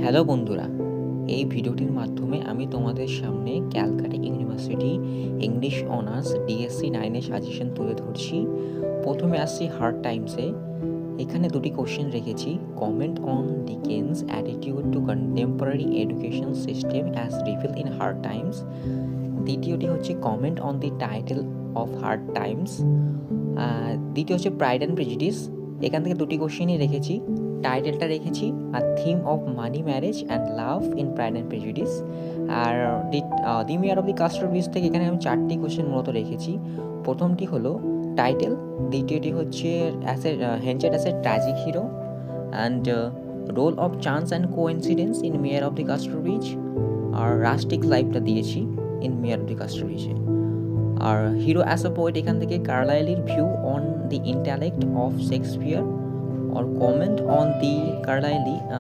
Hello বন্ধুরা, এই ভিডিওটির মাধ্যমে আমি তোমাদের সামনে Calcutta university English honours DSC 9 এর সাজেশন তুলে ধরছি। প্রথমে আসছি হার্ড টাইমসে। এখানে দুটি কোশ্চেন রেখেছি। Comment on Dickens attitude two contemporary education system as reveal in hard Times. দ্বিতীয়টি হচ্ছে comment on the title of hard Times. দ্বিতীয় হচ্ছে প্রাইড অ্যান্ড প্রেজুডিস। এখান থেকে দুটি কোশ্চেনই রেখেছি। টাইটেলটা রেখেছি আর theme of money, marriage and love in pride and prejudice. আর the mayor of the Casterbridge থেকে এখানে আমি 4টি কোশ্চেন মূলত রেখেছি। প্রথমটি হলো টাইটেল, দ্বিতীয়টি হচ্ছে Henchard as a tragic hero and role of chance and coincidence in mayor of the Casterbridge. আর রাস্টিক লাইফটা দিয়েছি ইন মেয়ার অফ দি কাস্টার বিচে। আর হিরো অ্যাজ আ পোয়েট এখান থেকে কার্লাইলের view on the intellect of Shakespeare or comment on the Carlyle